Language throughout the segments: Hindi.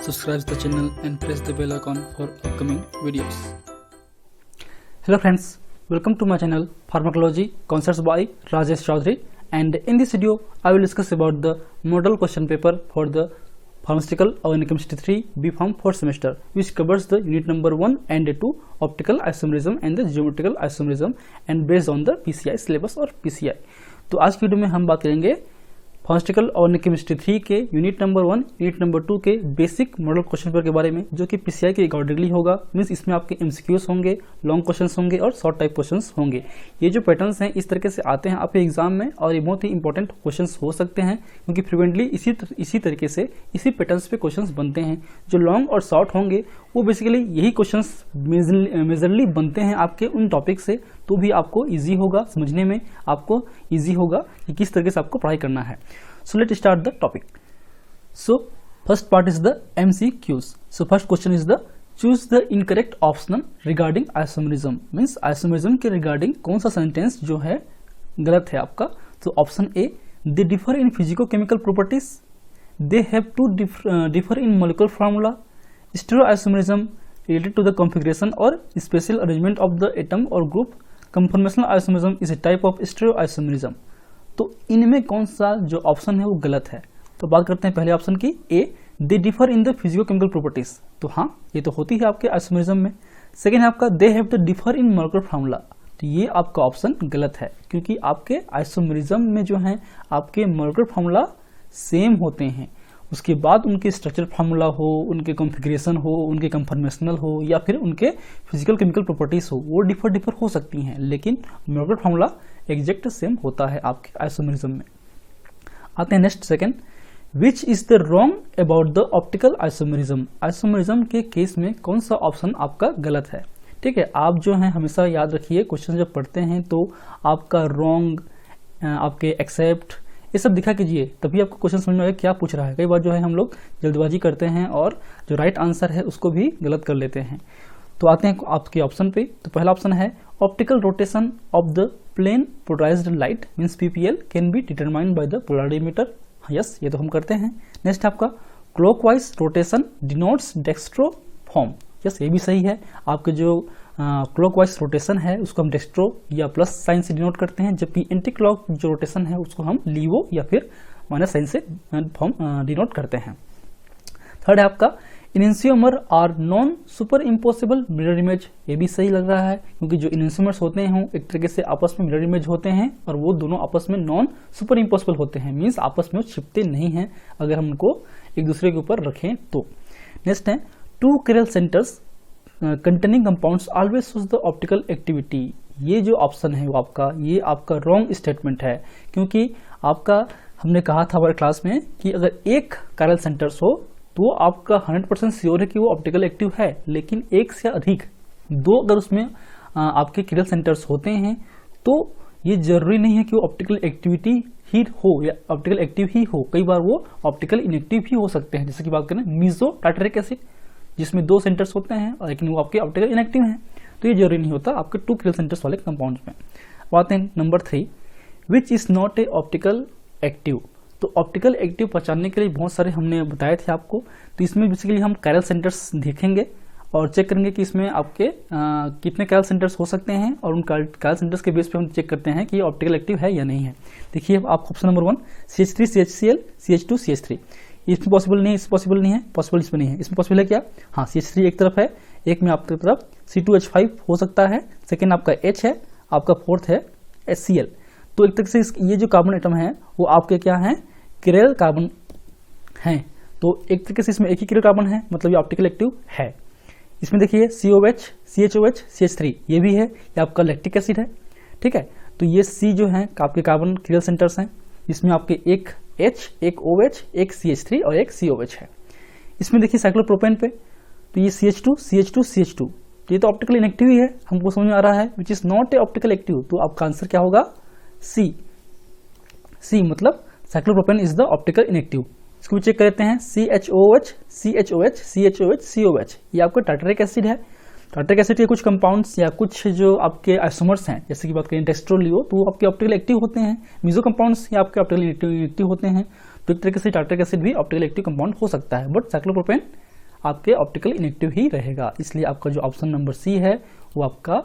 subscribe the channel and press the bell icon for upcoming videos. Hello friends, welcome to my channel Pharmacology Concepts by Rajesh Chaudhary, and in this video I will discuss about the model question paper for the Pharmaceutical Organic Chemistry 3 B Pharm 4th semester, which covers the unit number 1 and 2 optical isomerism and the geometrical isomerism and based on the PCI syllabus और PCI। तो आज की वीडियो में हम बात करेंगे फार्मास्यूटिकल ऑर्गेनिक केमिस्ट्री 3 के यूनिट नंबर 1 यूनिट नंबर 2 के बेसिक मॉडल क्वेश्चन पेपर के बारे में, जो कि पीसीआई के अकॉर्डिंगली होगा। मींस इसमें आपके एमसीक्यूज होंगे, लॉन्ग क्वेश्चंस होंगे और शॉर्ट टाइप क्वेश्चंस होंगे। ये जो पैटर्न्स हैं इस तरीके से आते हैं आपके एग्जाम में और ये बहुत ही इंपॉर्टेंट क्वेश्चंस हो सकते हैं, क्योंकि फ्रिक्वेंटली इसी तरीके से इसी पैटर्न्स पे क्वेश्चंस बनते हैं। जो लॉन्ग और शॉर्ट होंगे वो बेसिकली यही क्वेश्चंस मेजरली बनते हैं आपके उन टॉपिक से, तो भी आपको ईजी होगा समझने में, आपको ईजी होगा कि किस तरीके से आपको पढ़ाई करना है। So let's start the topic. So first part is the MCQs. So first question is the choose the incorrect option regarding isomerism. Means isomerism के regarding कौन सा sentence जो है गलत है आपका। तो option A, they differ in physico-chemical properties, they have to differ in molecular formula, stereoisomerism related to the configuration or spatial arrangement of the atom or group, conformational isomerism is a type of stereoisomerism. तो इनमें कौन सा जो ऑप्शन है वो गलत है। तो बात करते हैं पहले ऑप्शन की, A, they differ in the physicochemical properties. तो हाँ, ये तो होती है आपके आइसोमेरिज्म में। सेकेंड है आपका, they have to differ in molecular formula. तो ये आपका ऑप्शन गलत है, क्योंकि आपके आइसोमेरिज्म में जो है आपके मॉलिक्यूलर फार्मूला सेम होते हैं, उसके बाद उनके स्ट्रक्चर फार्मूला हो, उनके कॉन्फ़िगरेशन हो, उनके कंफर्मेशनल हो या फिर उनके फिजिकल केमिकल प्रॉपर्टीज हो, वो डिफर हो सकती हैं, लेकिन मॉलिक्यूलर फार्मूला एग्जैक्ट सेम होता है आपके आइसोमेरिज्म में। आते हैं next second, which is the wrong about the optical isomerism. Isomerism के केस में कौन सा ऑप्शन आपका गलत है। ठीक है, आप जो है हमेशा याद रखिए, क्वेश्चन जब पढ़ते हैं तो आपका रॉन्ग, आपके एक्सेप्ट, ये सब दिखा कीजिए, तभी आपको क्वेश्चन समझ में आएगा क्या पूछ रहा है। कई बार जो है हम लोग जल्दबाजी करते हैं और जो राइट आंसर है उसको भी गलत कर लेते हैं। तो आते हैं आपके ऑप्शन पे। तो पहला ऑप्शन है, optical rotation of the plane polarised light means PPL can be determined by the polarimeter. Yes, ये तो हम करते हैं। नेक्स्ट आपका, clockwise rotation denotes dextroform. Yes, ये भी सही है। आपके जो क्लॉकवाइज रोटेशन है उसको हम डेक्स्ट्रो या प्लस साइन से डिनोट करते हैं, जबकि एंटी क्लॉक जो रोटेशन है उसको हम लीवो या फिर माइनस साइन से डिनोट करते हैं। थर्ड है आपका, enantiomer are non superimposable mirror image. ये भी सही लग रहा है, क्योंकि जो इनेंसियोमर्स होते हैं एक तरीके से आपस में मिरर इमेज होते हैं और वो दोनों आपस में नॉन सुपर इम्पोसिबल होते हैं, मीन्स आपस में वो छिपते नहीं हैं अगर हम उनको एक दूसरे के ऊपर रखें तो। नेक्स्ट है, two chiral centres containing compounds always shows the optical activity. ये जो ऑप्शन है वो आपका रॉन्ग स्टेटमेंट है, क्योंकि आपका हमने कहा था हमारे क्लास में कि अगर एक कैरल सेंटर्स हो तो आपका 100% श्योर है कि वो ऑप्टिकल एक्टिव है, लेकिन एक से अधिक, दो अगर उसमें आपके कैरल सेंटर्स होते हैं तो ये जरूरी नहीं है कि वो ऑप्टिकल एक्टिविटी ही हो या ऑप्टिकल एक्टिव ही हो। कई बार वो ऑप्टिकल इनएक्टिव ही हो सकते हैं। जैसे कि बात करें मीजो टार्टरिक एसिड, जिसमें दो सेंटर्स होते हैं लेकिन वो आपके ऑप्टिकल इनएक्टिव हैं, तो ये जरूरी नहीं होता आपके टू कैरल सेंटर्स वाले कंपाउंड्स में। बात है number 3, which is not a optical active. तो ऑप्टिकल एक्टिव पहचानने के लिए बहुत सारे हमने बताए थे आपको। तो इसमें बेसिकली हम कैरल सेंटर्स देखेंगे और चेक करेंगे कि इसमें आपके कितने कैरल सेंटर्स हो सकते हैं, और उन कैरल सेंटर्स के बेस पे हम चेक करते हैं कि ये ऑप्टिकल एक्टिव है या नहीं है। देखिए आप option number 1, CH3 CHCl CH2 CH3, इसमें पॉसिबल नहीं है, इसमें पॉसिबल नहीं है, पॉसिबल इसमें नहीं है। इसमें पॉसिबल है क्या? हाँ, CH3 एक तरफ है, एक में आपकी तरफ C2H5 हो सकता है, सेकेंड आपका H है, आपका फोर्थ है HCl। तो एक तरह से ये जो कार्बन एटम है वो आपके क्या है, कैरल कार्बन है। तो एक तरीके से इसमें एक ही कैरल कार्बन है, मतलब ये ऑप्टिकल एक्टिव है। इसमें देखिए COH CHOH CH3 ये भी है, ये आपका लैक्टिक एसिड है। ठीक है, तो ये C जो है आपके कार्बन कैरल सेंटर्स हैं, इसमें आपके एक H, एक OH, एक CH3 और एक COH है। इसमें देखिए साइक्लोप्रोपेन पे, तो ये CH2 CH2 CH2, तो ये तो ऑप्टिकल इनएक्टिव ही है, हमको समझ में आ रहा है, which is not a optical active. तो आपका आंसर क्या होगा? C मतलब cyclopropane is the optical inactive. इसको भी चेक कर लेते हैं, CHOH CHOH CHOH COH, ये आपका टार्टरिक एसिड है। टार्टरिक एसिड के कुछ कंपाउंड्स या कुछ जो आपके आइसोमर्स हैं, जैसे कि बात करें डेक्स्ट्रोलियो, तो वो आपके ऑप्टिकल एक्टिव होते हैं। मीजो कंपाउंड्स या आपके ऑप्टिकल एक्टिव होते हैं। तो एक तरीके से टार्टरिक एसिड भी ऑप्टिकल एक्टिव कंपाउंड हो सकता है, बट साइक्लोप्रोपेन आपके ऑप्टिकल इनेक्टिव ही रहेगा। इसलिए आपका जो ऑप्शन नंबर सी है वो आपका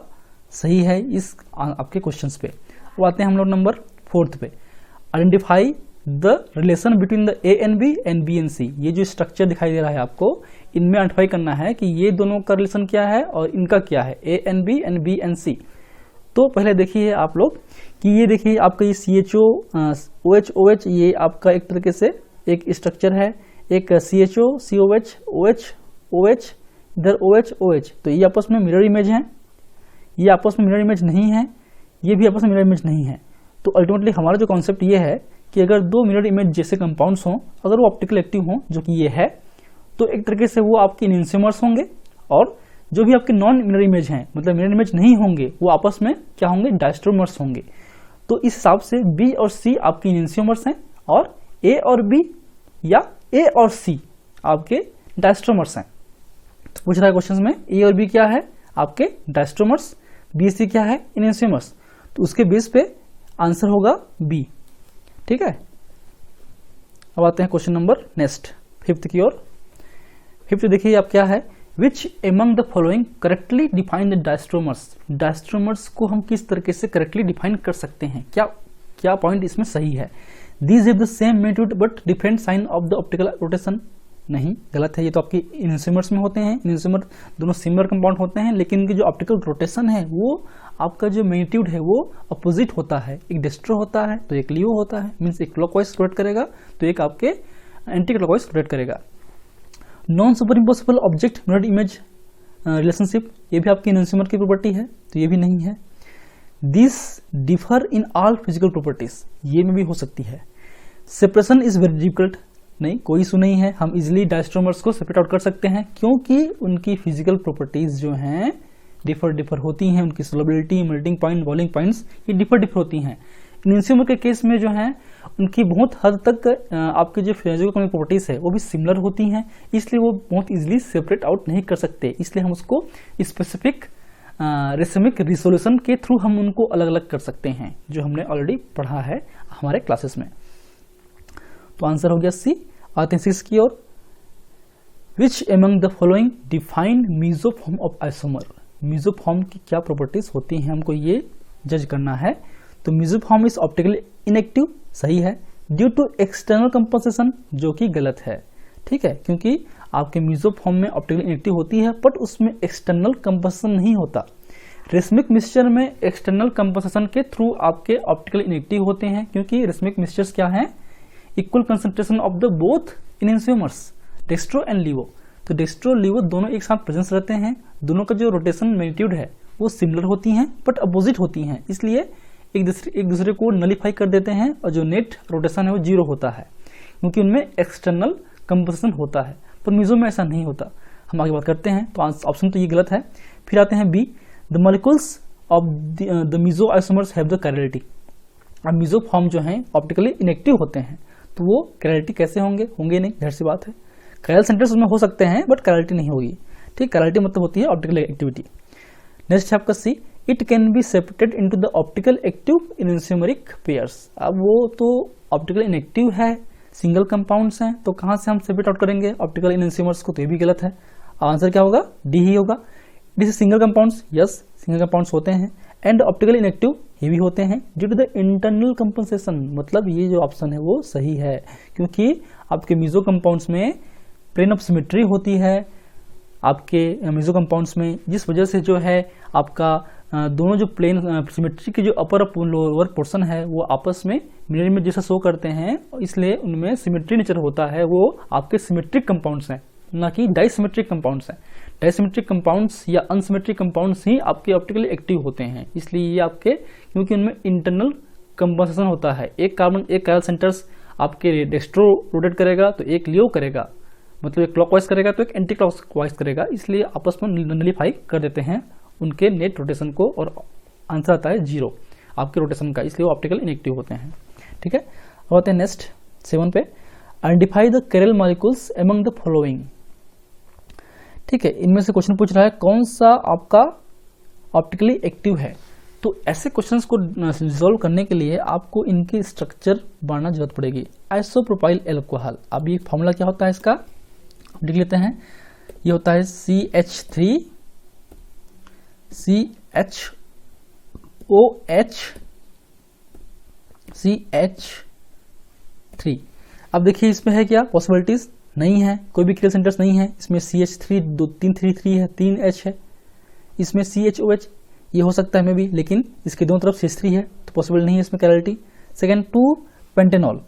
सही है इस आपके क्वेश्चंस पे। अब आते हैं हम लोग नंबर 4 पे। Identify the relation between the A and B and B and C. ये जो स्ट्रक्चर दिखाई दे रहा है आपको, इनमें आइडेंटिफाई करना है कि ये दोनों का रिलेशन क्या है और इनका क्या है, ए एंड बी एंड सी। तो पहले देखिए आप लोग कि ये देखिए आपका ये CHO OH OH ये आपका एक तरीके से एक स्ट्रक्चर है, एक CHO COH OH OH इधर OH OH, तो ये आपस में मिरर इमेज है, ये आपस में मिरर इमेज नहीं है, ये भी आपस में मिरर इमेज नहीं है। तो अल्टीमेटली हमारा जो कॉन्सेप्ट ये है कि अगर दो मिरर इमेज जैसे कंपाउंड्स हों, अगर वो ऑप्टिकल एक्टिव हों, जो कि ये है, तो एक तरीके से वो आपके इनएंसियोमर्स होंगे, और जो भी आपके नॉन मिरर इमेज हैं, मतलब मिरर इमेज नहीं होंगे, वो आपस में क्या होंगे, डायस्ट्रोमर्स होंगे। तो इस हिसाब से बी और सी आपके इनएंसियोमर्स हैं और ए और बी या ए और सी आपके डायस्ट्रोमर्स हैं। तो पूछ रहा है क्वेश्चन में ए और बी क्या है, आपके डायस्ट्रोमर्स, बी सी क्या है, इनएंसियोमर्स। तो उसके बेस पे आंसर होगा बी। ठीक है, अब आते हैं क्वेश्चन नंबर नेक्स्ट 5th की ओर। 5th देखिए आप क्या है, which among the following correctly define the diastereomers. Diastereomers को हम किस तरीके से करेक्टली डिफाइन कर सकते हैं, क्या पॉइंट इसमें सही है। These have the same magnitude but different sign of the optical rotation. नहीं, गलत है, ये तो आपकी इनएंसियोमर्स में होते हैं। इनएंसियोमर दोनों सिमिलर कंपाउंड होते हैं, लेकिन इनकी जो ऑप्टिकल रोटेशन है वो आपका जो मैग्नीट्यूड है वो अपोजिट होता है। एक डेस्ट्रो होता है तो एक लियो होता है, मीन्स एक क्लॉकवाइज रोटेट करेगा तो एक आपके एंटी क्लॉकवाइज रोटेट करेगा। Non super impossible object mirror image relationship, ये भी आपकी इनएंसियोमर की प्रॉपर्टी है, तो ये भी नहीं है। This differ in all physical properties, ये में भी हो सकती है। सेपरेशन इज वेरी डिफिकल्ट, नहीं, कोई इशू नहीं है, हम इजिली डायस्ट्रोमर्स को सेपरेट आउट कर सकते हैं, क्योंकि उनकी फिजिकल प्रॉपर्टीज जो हैं डिफर होती हैं। उनकी solubility, melting point, boiling points ये डिफर होती हैं। इनएंसियोमर के केस में जो है उनकी बहुत हद तक आपके जो फिजिकल प्रॉपर्टीज है वो भी सिमिलर होती हैं, इसलिए वो बहुत इजीली सेपरेट आउट नहीं कर सकते। इसलिए हम उसको स्पेसिफिक रेसमिक रिसोल्यूशन के थ्रू हम उनको अलग अलग कर सकते हैं, जो हमने ऑलरेडी पढ़ा है हमारे क्लासेस में। तो आंसर हो गया सी। आते हैं 6 की ओर। Which among the following define meso form of isomer. Meso form की क्या प्रॉपर्टीज होती हैं, हमको ये जज करना है। तो मीजोफॉर्म इज ऑप्टिकली इनएक्टिव, सही है, ड्यू टू एक्सटर्नल कंपनसेशन, जो कि गलत है। ठीक है, क्योंकि आपके मीजोफॉर्म में ऑप्टिकली इनएक्टिव होती है बट उसमें एक्सटर्नल कंपनसेशन नहीं होता। रेसमिक मिक्सचर में एक्सटर्नल कंपनसेशन के थ्रू आपके ऑप्टिकली इनएक्टिव होते हैं, क्योंकि रेसमिक मिक्सचर्स क्या है, equal concentration of the both enantiomers, dextro and levo. तो डेस्ट्रो लिवो दोनों एक साथ प्रेजेंस रहते हैं, दोनों का जो रोटेशन मैग्नीट्यूड है वो सिमिलर होती हैं बट अपोजिट होती हैं, इसलिए एक दूसरे को नलिफाई कर देते हैं और जो नेट रोटेशन है वो 0 होता है, क्योंकि उनमें एक्सटर्नल कंपनसेशन होता है। पर मीजो में ऐसा नहीं होता। हम आगे बात करते हैं, तो ऑप्शन तो ये गलत है। फिर आते हैं B, the molecules of the meso isomers have the chirality. अब मीजो फॉर्म जो है ऑप्टिकली इनएक्टिव होते हैं, तो वो कैरलिटी कैसे होंगे नहीं, ढेर सी बात है। कैरल सेंटर्स उसमें हो सकते हैं बट कैरलिटी नहीं होगी। ठीक, कैरलिटी मतलब होती है ऑप्टिकल एक्टिविटी। नेक्स्ट है आपका C, it can be separated into the optical active enantiomeric pairs. अब वो तो ऑप्टिकल इनएक्टिव है, सिंगल कंपाउंड्स हैं, तो कहां से हम सेपरेट आउट करेंगे ऑप्टिकल इनएंसियोमर्स को, तो ये भी गलत है। आंसर क्या होगा, डी ही होगा। This is single compounds, yes single compounds होते हैं, एंड ऑप्टिकल इनएक्टिव ये भी होते हैं due to the internal compensation. मतलब ये जो ऑप्शन है वो सही है, क्योंकि आपके मीजो कंपाउंड्स में प्लेन ऑफ सिमेट्री होती है आपके मीजो कंपाउंड्स में, जिस वजह से जो है आपका दोनों जो प्लेन सिमेट्री के जो अपर और लोअर पोर्शन है वो आपस में मिरर में जैसा शो करते हैं, इसलिए उनमें सिमेट्री नेचर होता है। वो आपके सिमेट्रिक कंपाउंड्स हैं, ना कि डाइसिमेट्रिक कंपाउंड्स हैं। डाइसिमेट्रिक कंपाउंड्स या अनसिमेट्रिक कंपाउंड्स ही आपके ऑप्टिकली एक्टिव होते हैं, इसलिए ये आपके, क्योंकि उनमें इंटरनल कंपनसेशन होता है। एक कैरल सेंटर्स आपके डेस्ट्रो रोटेट करेगा तो एक लियो करेगा, मतलब एक क्लॉकवाइज करेगा तो एक एंटी क्लॉकवाइज करेगा, इसलिए आपस में नलिफाई कर देते हैं उनके नेट रोटेशन को, और आंसर आता है 0 आपके रोटेशन का, इसलिए वो ऑप्टिकल इनएक्टिव होते हैं। ठीक है, अब आते हैं नेक्स्ट 7 पे, identify the chiral molecules among the following. ठीक है, इनमें से क्वेश्चन पूछ रहा है कौन सा आपका ऑप्टिकली एक्टिव है। तो ऐसे क्वेश्चंस को रिजॉल्व करने के लिए आपको इनकी स्ट्रक्चर बढ़ाना जरूरत पड़ेगी। आइसोप्रोपाइल एल्कोहल, अब ये फॉर्मूला क्या होता है इसका देख लेते हैं। ये होता है CH3 CHOH CH3। अब देखिए इसमें है क्या पॉसिबिलिटीज, नहीं है, कोई भी क्रियल सेंटर्स नहीं है। इसमें CH3 3 है, 3 H है। इसमें CHOH ये हो सकता है में भी, लेकिन इसके दोनों तरफ CH3 है तो पॉसिबल नहीं है इसमें कैरिलिटी। सेकेंड 2 पेंटेनॉल,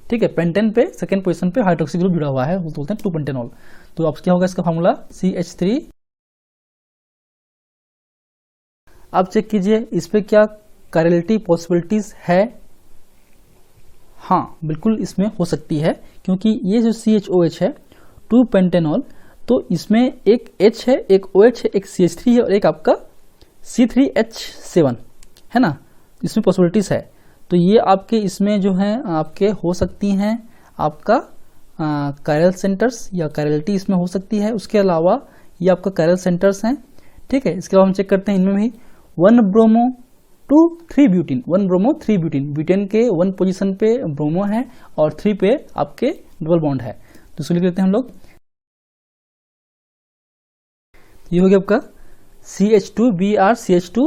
ठीक है, पेंटेन पे सेकेंड पोजीशन पे हाइड्रोक्सी ग्रुप जुड़ा हुआ है, वो बोलते हैं 2 पेंटेनॉल। तो अब क्या होगा इसका फार्मूला CH3। आप चेक कीजिए इस पे क्या कैरिलिटी पॉसिबिलिटीज है। हाँ बिल्कुल इसमें हो सकती है, क्योंकि ये जो CHOH है 2 पेंटेनॉल, तो इसमें एक H है, एक OH है, एक CH3 है और एक आपका C3H7 है ना, इसमें पॉसिबिलिटीज है। तो ये आपके इसमें जो है आपके हो सकती हैं आपका कैरल सेंटर्स या कैरलिटी इसमें हो सकती है। उसके अलावा ये आपका कैरल सेंटर्स हैं, ठीक है। इसके अलावा हम चेक करते हैं इनमें भी 1 bromo 2 3 butene, 1 bromo 3 butene, butane के 1 पोजीशन पे ब्रोमो है और 3 पे आपके डबल बॉन्ड है। तो इसको लिख लेते हैं हम लोग, ये हो गया आपका CH2 Br CH2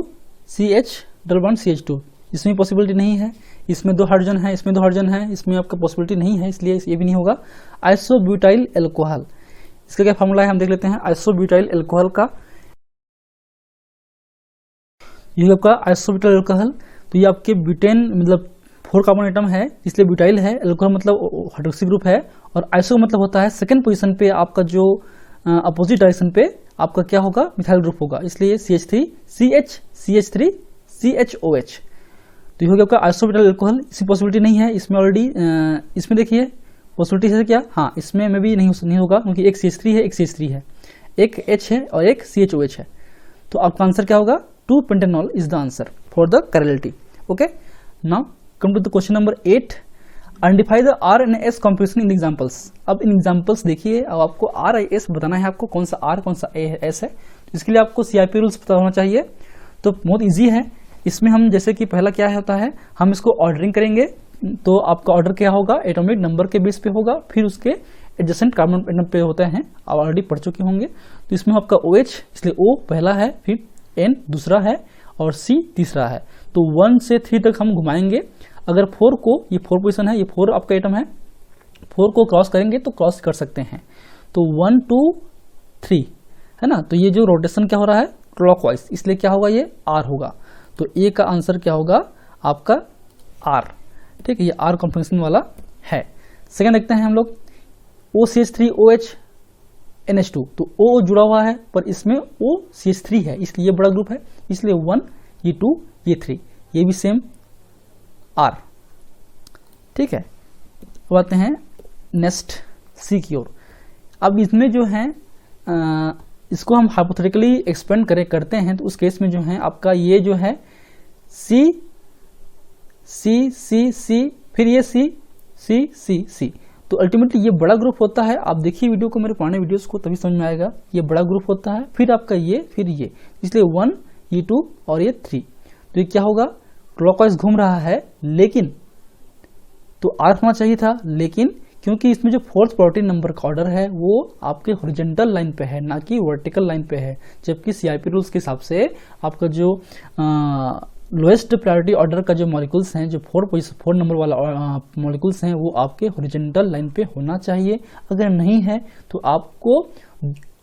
CH double bond CH2। इसमें पॉसिबिलिटी नहीं है, इसमें 2 हाइड्रोजन है, इसमें 2 हाइड्रोजन है, इसमें आपका पॉसिबिलिटी नहीं है, इसलिए ये भी नहीं होगा। आइसोब्यूटाइल एल्कोहल, इसका क्या फार्मूला है हम देख लेते हैं। आइसोब्यूटाइल एल्कोहल का ये आपका आइसोब्यूटाइल एल्कोहल, तो ये आपके ब्यूटेन मतलब 4 कार्बन एटम है, इसलिए ब्यूटाइल है, एल्कोहल मतलब हाइड्रोक्सी ग्रुप है, और आइसो मतलब होता है सेकंड पोजीशन पे आपका जो अपोजिट डायरेक्शन पे आपका क्या होगा, मिथाइल ग्रुप होगा, इसलिए CH3 CH3 CHOH। तो ये हो गया आपका आइसोब्यूटाइल एल्कोहल। इसकी पॉसिबिलिटी नहीं है इसमें ऑलरेडी। इसमें देखिए पॉसिबिलिटी है क्या, हाँ इसमें में भी नहीं होगा, क्योंकि एक CH3 है, एक CH3 है, एक H है और एक CHOH है। तो आपका आंसर क्या होगा, 2 pentanol is the answer for the chirality. Okay, now come to the question number 8। Identify the R and S composition in examples. अब इन एग्जांपल्स देखिए, अब आपको R और S बताना है, आपको कौन सा R कौन सा S है। इसके लिए आपको CIP रूल्स पता होना चाहिए। तो बहुत इजी है। इसमें हम जैसे कि पहला क्या होता है, हम इसको ऑर्डरिंग करेंगे, तो आपका ऑर्डर क्या होगा, एटॉमिक नंबर के बेस पे होगा, फिर उसके एडजेसेंट कार्बन एटम पे होते हैं, आप ऑलरेडी पढ़ चुके होंगे। तो इसमें आपका OH, इसलिए O पहला है, फिर N दूसरा है और C तीसरा है। तो 1 से 3 तक हम घुमाएंगे। अगर 4 को, ये 4 पोजीशन है, ये 4 आपका एटम है, 4 को क्रॉस करेंगे तो क्रॉस कर सकते हैं। तो 1 2 3 है ना, तो ये जो रोटेशन क्या हो रहा है क्लॉकवाइज, इसलिए क्या होगा, ये R होगा। तो A का आंसर क्या होगा आपका R, ठीक है, ये R कॉम्बिनेशन वाला है। सेकंड देखते हैं हम लोग OCH3OH NH2, तो O जुड़ा हुआ है पर इसमें OCH3 है, इसलिए ये बड़ा ग्रुप है, इसलिए 1 ये 2 ये 3, ये भी सेम R, ठीक है। अब आते हैं नेक्स्ट C की ओर। अब इसमें जो है इसको हम हाइपोथेटिकली एक्सपेंड करते हैं, तो उस केस में जो है आपका ये जो है C C C C फिर ये C C C C, तो अल्टीमेटली ये बड़ा ग्रुप होता है। आप देखिए वीडियो को, मेरे पुराने वीडियोस को, तभी समझ में आएगा। ये बड़ा ग्रुप होता है, फिर आपका ये, फिर ये, इसलिए 1 ये 2 और ये 3। तो ये क्या होगा, क्लॉकवाइज घूम रहा है, लेकिन तो R होना चाहिए था, लेकिन क्योंकि इसमें जो 4th प्रायोरिटी नंबर का ऑर्डर है वो आपके हॉरिजॉन्टल लाइन पे है, ना कि वर्टिकल लाइन पे है, जबकि CIP रूल्स के हिसाब से आपका जो लोएस्ट प्रायोरिटी ऑर्डर का जो मॉलिक्यूल्स हैं, जो 4 नंबर वाला मॉलिक्यूल्स हैं, वो आपके हॉरिजॉन्टल लाइन पे होना चाहिए। अगर नहीं है तो आपको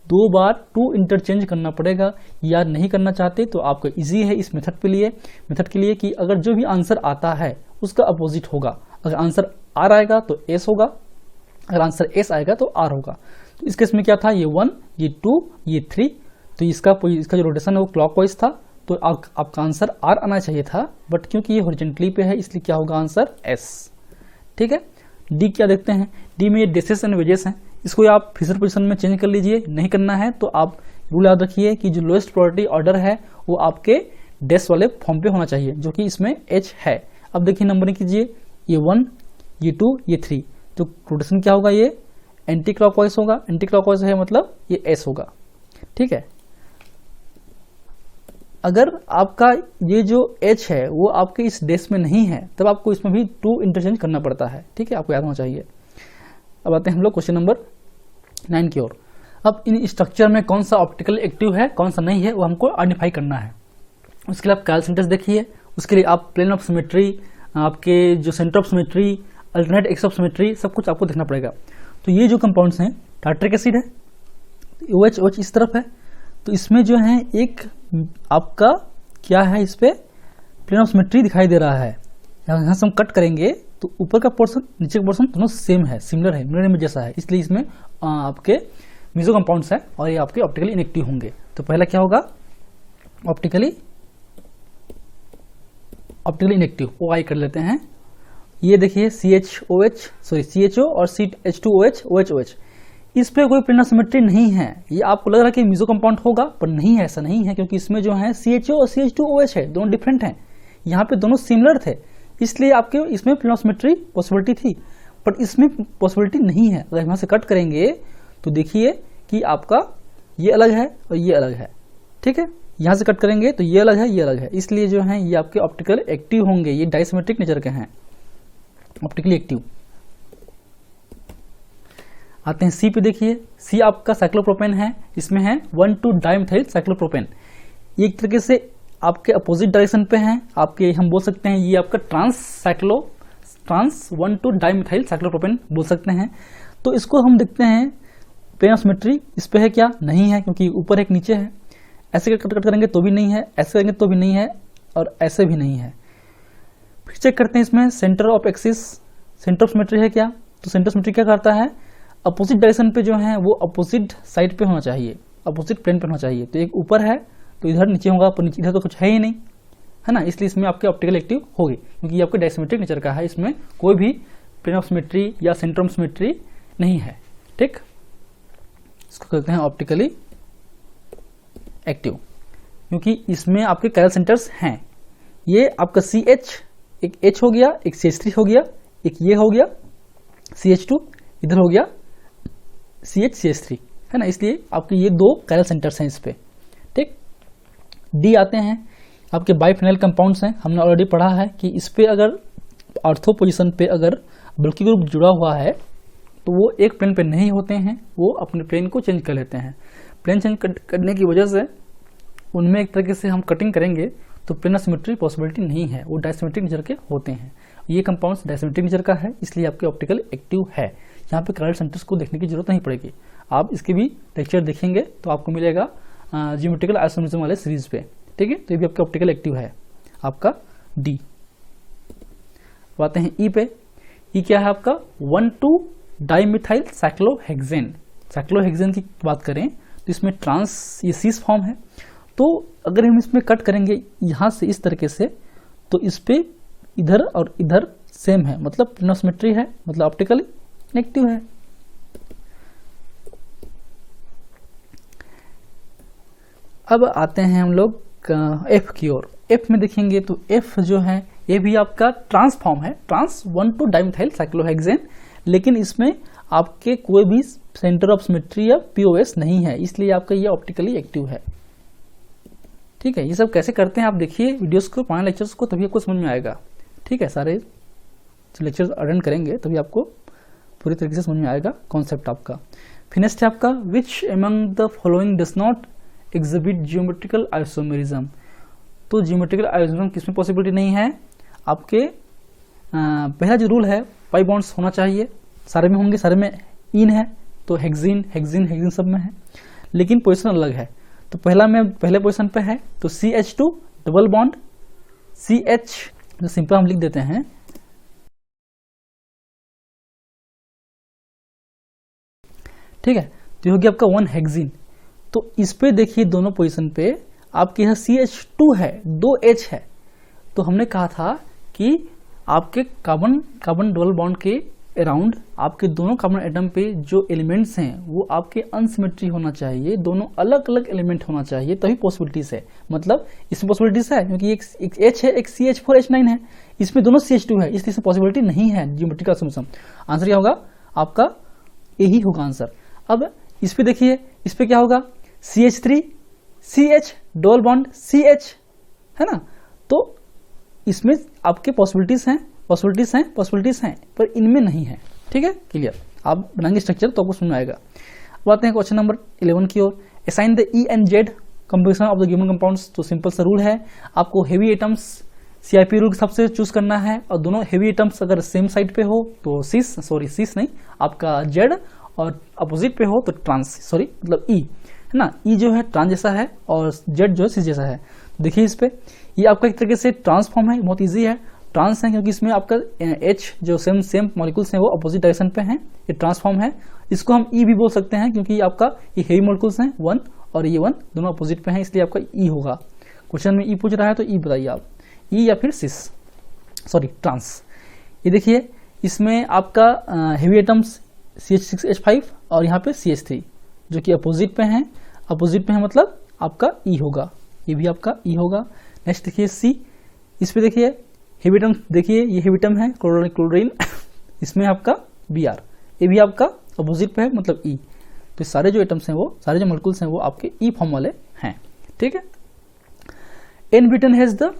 2 बार 2 इंटरचेंज करना पड़ेगा, या नहीं करना चाहते तो आपको इजी है इस मेथड के लिए कि अगर जो भी आंसर आता है उसका अपोजिट होगा। अगर आंसर R आएगा तो S होगा, अगर आंसर S आएगा तो R होगा। तो इस केस में क्या था, ये 1 ये 2 ये 3, तो इसका जो रोटेशन है वो क्लॉकवाइज था, तो आपका आंसर R आना चाहिए था, बट क्योंकि ये हॉरिजॉन्टली पे है इसलिए क्या होगा आंसर S, ठीक है। D क्या देखते हैं, D में ये डेसेस एंड वेजेस हैं, इसको आप फिशर पोजीशन में चेंज कर लीजिए। नहीं करना है तो आप रूल याद रखिए कि जो लोएस्ट प्रायोरिटी ऑर्डर है वो आपके डेस वाले फॉर्म पे होना चाहिए, जो कि इसमें H है। अब देखिए नंबरिंग कीजिए, ये 1 ये 2 ये 3, तो रोटेशन क्या होगा, ये एंटी क्लॉकवाइज होगा। एंटी क्लॉकवाइज है मतलब ये S होगा, ठीक है। अगर आपका ये जो H है वो आपके इस डेस में नहीं है, तब आपको इसमें भी 2 इंटरचेंज करना पड़ता है, ठीक है, आपको याद होना चाहिए। अब आते हैं हम लोग क्वेश्चन नंबर 9 की ओर। अब इन स्ट्रक्चर में कौन सा ऑप्टिकल एक्टिव है, कौन सा नहीं है, वो हमको आइडेंटिफाई करना है। उसके लिए आप कायल सेंटर्स देखिए, उसके लिए आप प्लेन ऑफ सिमेट्री, आपके जो centre of symmetry, alternate axis of symmetry, सब कुछ आपको देखना पड़ेगा। तो ये जो कंपाउंड्स हैं, टार्ट्रिक एसिड है, OH इस तरफ है, तो इसमें जो है एक आपका क्या है, इस पे प्लेन ऑफ सिमेट्री दिखाई दे रहा है। यहाँ से हम कट करेंगे तो ऊपर का पोर्शन नीचे का पोर्शन दोनों सेम है, सिमिलर है, मिरर इमेज जैसा है, इसलिए इसमें आपके मेसो कंपाउंड्स है और ये आपके ऑप्टिकली इनएक्टिव होंगे। तो पहला क्या होगा, ऑप्टिकली इनएक्टिव, OI कर लेते हैं। ये देखिए CHO और CH2OH, OH, इस पे कोई प्लेन ऑफ सिमेट्री नहीं है। ये आपको लग रहा है कि मेसो कंपाउंड होगा, पर नहीं है, ऐसा नहीं है, क्योंकि इसमें जो है CHO और CH2OH है, दोनों डिफरेंट हैं। यहाँ पे दोनों सिमिलर थे, इसलिए आपके इसमें प्लेन ऑफ सिमेट्री पॉसिबिलिटी थी, पर इसमें पॉसिबिलिटी नहीं है। अगर यहाँ से कट करेंगे तो देखिए कि आपका ये अलग है और ये अलग है, ठीक है। यहाँ से कट करेंगे तो ये अलग है, ये अलग है, इसलिए जो है ये आपके ऑप्टिकल एक्टिव होंगे, ये डाइसिमेट्रिक नेचर के हैं, ऑप्टिकली एक्टिव। आते हैं सी पे, देखिए सी आपका साइक्लोप्रोपेन है, इसमें है 1,2-डाइमिथाइल साइक्लोप्रोपेन। ये एक तरीके से आपके अपोजिट डायरेक्शन पे हैं, आपके हम बोल सकते हैं ये आपका ट्रांस 1,2-डाइमिथाइल साइक्लोप्रोपेन बोल सकते हैं। तो इसको हम देखते हैं प्लेन ऑफ सिमेट्री इस पे है क्या, नहीं है, क्योंकि ऊपर एक नीचे है। ऐसे कट करेंगे तो भी नहीं है, ऐसे करेंगे तो भी नहीं है, और ऐसे भी नहीं है। फिर चेक करते हैं इसमें centre of axis, centre of symmetry है क्या। तो सेंटर ऑफ सिमेट्री क्या करता है, अपोजिट डायरेक्शन पे जो है वो अपोजिट साइड पे होना चाहिए, अपोजिट प्लेन पे होना चाहिए। तो एक ऊपर है तो इधर नीचे होगा, पर नीचे इधर तो कुछ है ही नहीं, है ना, इसलिए इसमें आपके ऑप्टिकल एक्टिव होगी, क्योंकि ये आपके डायसिमेट्रिक नेचर का है, इसमें कोई भी प्लेन ऑफ सिमेट्री या सेंटर ऑफ सिमेट्री नहीं है, ठीक। इसको कहते हैं ऑप्टिकली एक्टिव, क्योंकि इसमें आपके कायल सेंटर्स हैं। ये आपका CH, एक H हो गया, एक CH3 हो गया, एक ये हो गया CH2, इधर हो गया CH3, है ना, इसलिए आपके ये दो कायल सेंटर्स हैं इस पे, ठीक। डी आते हैं, आपके बाइफिनाइल कंपाउंड्स हैं। हमने ऑलरेडी पढ़ा है कि इस पे अगर ऑर्थो पोजीशन पे अगर बल्कि ग्रुप जुड़ा हुआ है तो वो एक प्लेन पे नहीं होते हैं, वो अपने प्लेन को चेंज कर लेते हैं। प्लेन चेंज करने की वजह से उनमें एक तरीके से हम कटिंग करेंगे तो प्लेन ऑफ सिमेट्री पॉसिबिलिटी नहीं है, वो डायसिमेट्रिक नेचर के होते हैं। ये कंपाउंड्स डायसिमेट्रिक नेचर का है, इसलिए आपके ऑप्टिकल एक्टिव है। यहाँ पे कायल सेंटर्स को देखने की जरूरत नहीं पड़ेगी, आप इसके भी लेक्चर देखेंगे तो आपको मिलेगा ज्योमेट्रिकल आइसोमेरिज्म वाले सीरीज पे, ठीक है। तो ये भी आपका ऑप्टिकल एक्टिव है, आपका डी। आते हैं ई पे। ई क्या है आपका 1,2-डाइमिथाइल साइक्लोहेक्सेन। साइक्लोहेक्सेन की बात करें तो इसमें ट्रांस, ये सीस फॉर्म है। तो अगर हम इसमें कट करेंगे यहाँ से इस तरीके से, तो इस पे इधर और इधर सेम है, मतलब प्लेन ऑफ सिमेट्री है, मतलब ऑप्टिकली इनएक्टिव है। अब आते हैं हम लोग एफ की ओर। एफ में देखेंगे तो एफ जो है ये भी आपका ट्रांस फॉर्म है, ट्रांस 1,2-डाइमिथाइल साइक्लोहेक्सेन, लेकिन इसमें आपके कोई भी सेंटर ऑफ सिमेट्री या POS नहीं है, इसलिए आपका ये ऑप्टिकली एक्टिव है, ठीक है। ये सब कैसे करते हैं आप देखिए वीडियोस को, पुराने लेक्चर्स को, तभी आपको समझ में आएगा, ठीक है। सारे लेक्चर्स अटेंड करेंगे तभी आपको पूरी तरीके से समझ में आएगा कॉन्सेप्ट आपका। फिर नेक्स्ट है आपका विच among the following does not exhibit geometrical isomerism. तो जियोमेट्रिकल आइसोमेरिज्म किसमें पॉसिबिलिटी नहीं है, आपके पहला जो रूल है पाई बॉन्ड्स होना चाहिए, सारे में होंगे, सारे में इन है, तो हेक्सिन सब में है, लेकिन पोजीशन अलग है। तो पहला में पहले पोजीशन पे है तो CH2 डबल बॉन्ड CH, जो सिंपल हम लिख देते हैं, ठीक है। तो ये हो गया आपका 1 हेक्सिन। तो इस पे देखिए दोनों पोजीशन पे आपके यहाँ CH2 है, 2 H है। तो हमने कहा था कि आपके कार्बन डबल बॉन्ड के अराउंड आपके दोनों कार्बन एटम पे जो एलिमेंट्स हैं वो आपके अनसिमेट्री होना चाहिए, दोनों अलग अलग एलिमेंट होना चाहिए, तभी पॉसिबिलिटीज है। मतलब इसमें पॉसिबिलिटीज है क्योंकि एक H है, एक CH4H9 है, इसमें दोनों CH2 है, इसलिए पॉसिबिलिटी नहीं है जियोमेट्रिकल आइसोमेरिज्म। आंसर क्या होगा आपका, यही होगा आंसर। अब इस पे देखिए, इस पे क्या होगा CH3 CH double bond CH, है ना। तो इसमें आपके पॉसिबिलिटीज हैं, पर इनमें नहीं है, ठीक है, क्लियर। आप बनाएंगे स्ट्रक्चर तो आपको समझ में आएगा। अब आते हैं क्वेश्चन नंबर 11 की ओर। Assign the E and Z composition of the given compounds. तो सिंपल सा रूल है, आपको हेवी एटम्स सीआईपी रूल के हिसाब से चूज करना है, और दोनों हेवी एटम्स अगर सेम साइड पे हो तो सिस नहीं, आपका जेड, और अपोजिट पे हो तो ट्रांस मतलब ई है ना। ई जो है ट्रांस जैसा है और जेड जो है सिस जैसा है। देखिए इस पे ये आपका एक तरीके से ट्रांसफॉर्म है, बहुत इजी है। ट्रांस है क्योंकि इसमें आपका एच जो सेम मॉलिक्यूल्स हैं वो अपोजिट डायरेक्शन पे हैं, ये ट्रांसफॉर्म है। इसको हम ई भी बोल सकते हैं क्योंकि आपका ये हेवी मॉलिक्यूल्स हैं 1 और ये 1 दोनों अपोजिट पे हैं, इसलिए आपका ई होगा। क्वेश्चन में ई पूछ रहा है तो ई बताइए आप, ई या फिर ट्रांस। ये देखिए इसमें आपका हेवी एटम्स CH6H5 और यहाँ पे CH3 जो कि अपोजिट पे हैं, अपोजिट पे है मतलब आपका ई होगा, ये भी आपका ई होगा। नेक्स्ट देखिए सी, इस पे देखिए हेवी एटम, देखिए ये हेवी एटम है क्लोरीन इसमें आपका Br, ये भी आपका अपोजिट पे है मतलब ई। तो सारे जो एटम्स हैं वो, सारे जो मॉलिक्यूल्स हैं वो आपके ई फॉर्म वाले हैं, ठीक है। N butane has the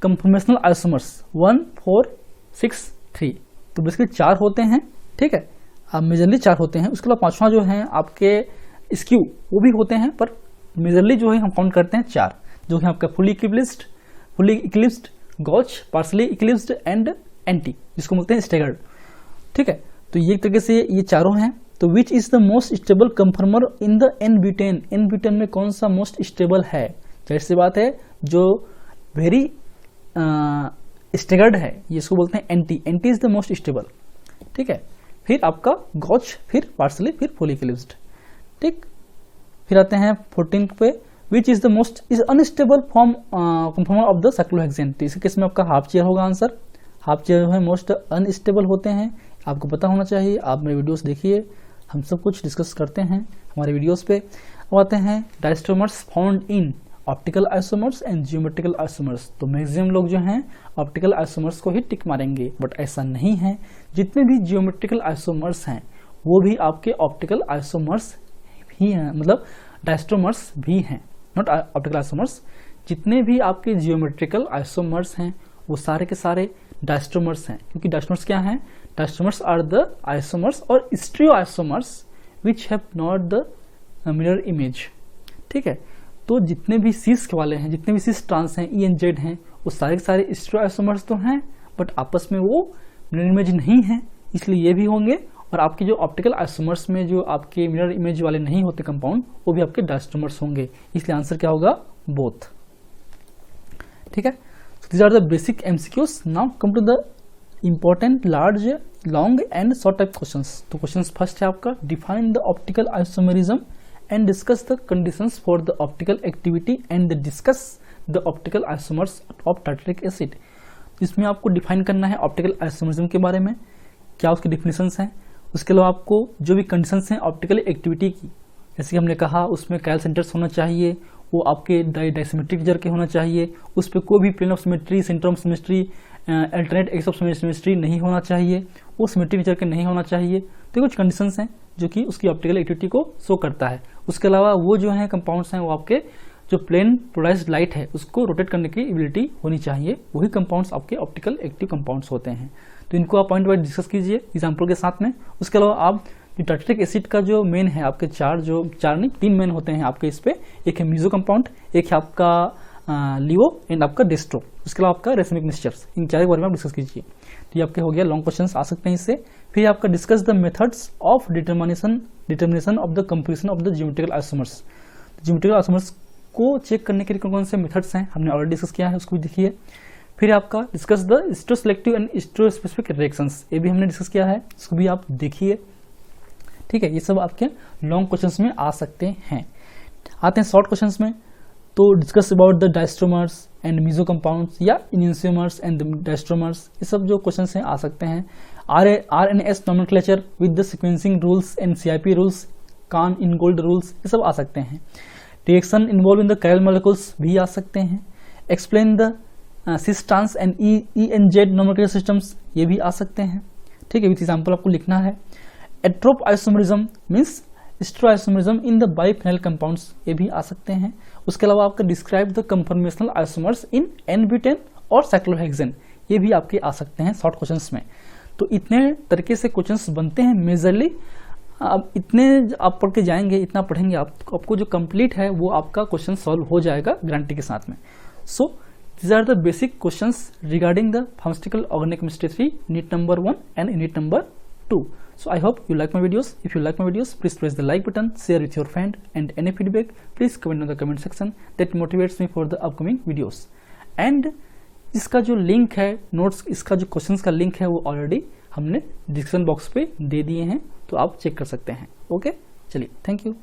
conformational isomers 1 4 6 3। तो बेसिकली 4 होते हैं, ठीक है, अब मेजरली 4 होते हैं। उसके अलावा पांचवा जो है आपके स्क्यू वो भी होते हैं, पर मेजरली जो है हम काउंट करते हैं 4, जो है आपका fully eclipsed, gauche, partially eclipsed and anti, जिसको बोलते हैं स्टेगर्ड, ठीक है। तो ये एक तरीके से ये चारों हैं। तो which is the most stable conformer in the n butane. N butane में कौन सा मोस्ट स्टेबल है? जाहिर सी बात है जो वेरी स्टेगर्ड है ये इसको बोलते हैं anti, anti is the most stable, ठीक है। फिर आपका गॉच, फिर पार्सली, फिर फुली इक्लिप्स्ड, ठीक। फिर आते हैं 14 पे, विच is the most is unstable form conformer of the cyclohexane. तो इस केस में आपका हाफ चेयर होगा आंसर। हाफ चेयर जो है मोस्ट अनस्टेबल होते हैं, आपको पता होना चाहिए। आप मेरे वीडियोस देखिए, हम सब कुछ डिस्कस करते हैं हमारे वीडियोस पे। अब आते हैं diastereomers found in optical isomers and geometrical isomers. तो मैक्सिमम लोग जो हैं ऑप्टिकल आइसोमर्स को ही टिक मारेंगे, बट ऐसा नहीं है। जितने भी जियोमेट्रिकल आइसोमर्स हैं वो भी आपके ऑप्टिकल आइसोमर्स ही हैं, मतलब डायस्ट्रोमर्स भी हैं, नॉट ऑप्टिकल आइसोमर्स। जितने भी आपके जियोमेट्रिकल आइसोमर्स हैं वो सारे के सारे डायस्ट्रोमर्स हैं, क्योंकि डायस्ट्रोमर्स क्या हैं? डायस्ट्रोमर्स आर द आइसोमर्स और stereo isomers which have not the mirror image, ठीक है। तो जितने भी सिस वाले हैं, जितने भी सिस ट्रांस हैं, ई एंड जेड हैं, वो सारे के सारे स्टीरियो आइसोमर्स तो हैं, बट आपस में वो मिरर इमेज नहीं है, इसलिए ये भी होंगे। और आपके जो ऑप्टिकल आइसोमर्स में जो आपके मिरर इमेज वाले नहीं होते कंपाउंड, वो भी आपके डायस्ट्रोमर्स होंगे, इसलिए आंसर क्या होगा? बोथ, ठीक है। These are the basic MCQs. Now come to the important large, long and short type questions. तो questions first है आपका, define the optical isomerism and discuss the conditions for the optical activity and discuss the optical isomers of tartaric acid. इसमें आपको डिफाइन करना है ऑप्टिकल आइसोमेरिज्म के बारे में, क्या उसके डिफिनेशंस हैं। उसके अलावा आपको जो भी कंडीशंस हैं ऑप्टिकल एक्टिविटी की, जैसे कि हमने कहा उसमें कायल सेंटर्स होना चाहिए, वो आपके डायसिमेट्रिक नेचर के होना चाहिए, उस पर कोई भी plane of symmetry, centre of symmetry, alternate axis of symmetry नहीं होना चाहिए, वो सिमेट्रिक नेचर के नहीं होना चाहिए। तो कुछ कंडीशंस हैं जो कि उसकी ऑप्टिकल एक्टिविटी को शो करता है। उसके अलावा वो जो है कंपाउंड्स हैं वो आपके जो प्लेन पोलराइज्ड लाइट है उसको रोटेट करने की एबिलिटी होनी चाहिए, वही कंपाउंड्स आपके ऑप्टिकल एक्टिव कंपाउंड्स होते हैं। तो इनको आप पॉइंट वाइज डिस्कस कीजिए एग्जाम्पल के साथ में। उसके अलावा आप जो टार्टरिक एसिड का जो मेन है आपके तीन मेन होते हैं आपके इस पे, एक है मीजो कंपाउंड, एक है आपका लिवो एंड आपका डेस्ट्रो, उसके अलावा आपका रेसमिक मिक्सचर्स, इन चार के बारे में आप डिस्कस कीजिए। तो ये आपके हो गया, लॉन्ग क्वेश्चंस आ सकते हैं इससे। फिर आपका discuss the methods of determination of the composition of the geometrical isomers. Geometrical isomers को चेक करने के लिए कौन कौन से मेथड्स हैं हमने ऑलरेडी डिस्कस किया है, उसको भी देखिए। फिर आपका डिस्कस द स्टेरोसेलेक्टिव एंड स्टेरोस्पेसिफिक रिएक्शंस, ये भी हमने डिस्कस किया है, इसको भी आप देखिए, ठीक है। ये सब आपके लॉन्ग क्वेश्चंस में आ सकते हैं। आते हैं शॉर्ट क्वेश्चंस में, तो discuss about the diastereomers and meso compounds या इनिशियोमर्स एंड डायस्ट्रोमर्स, ये सब जो क्वेश्चंस हैं आ सकते हैं। RNS nomenclature with the sequencing rules and CIP rules, Cahn Ingold rules, ये सब आ सकते हैं। Reaction involve in the chiral molecules भी आ सकते हैं। Explain the cis trans and E and Z nomenclature systems, ये भी आ सकते हैं, ठीक है। विथ एग्जांपल आपको लिखना है। Atropisomerism means stereoisomerism in the biphenyl compounds, ये भी आ सकते हैं। उसके अलावा आपका describe the conformational isomers in n butane और साइक्लोहेक्सेन, ये भी आपके आ सकते हैं शॉर्ट क्वेश्चंस में। तो इतने तरीके से क्वेश्चंस बनते हैं मेजरली अब इतने आप पढ़ के जाएंगे, इतना पढ़ेंगे आपको जो कंप्लीट है वो आपका क्वेश्चन सॉल्व हो जाएगा गारंटी के साथ में। सो these are the basic questions regarding the pharmaceutical organic chemistry 3 unit number 1 and unit number 2. So I hope you like my videos. If you like my videos, please press the like button, share with your friend, and any feedback please comment in the comment section. That motivates me for the upcoming videos. And इसका जो लिंक है नोट्स, इसका जो क्वेश्चंस का लिंक है वो ऑलरेडी हमने डिस्क्रिप्शन बॉक्स पे दे दिए हैं, तो आप चेक कर सकते हैं। ओके, चलिए, थैंक यू।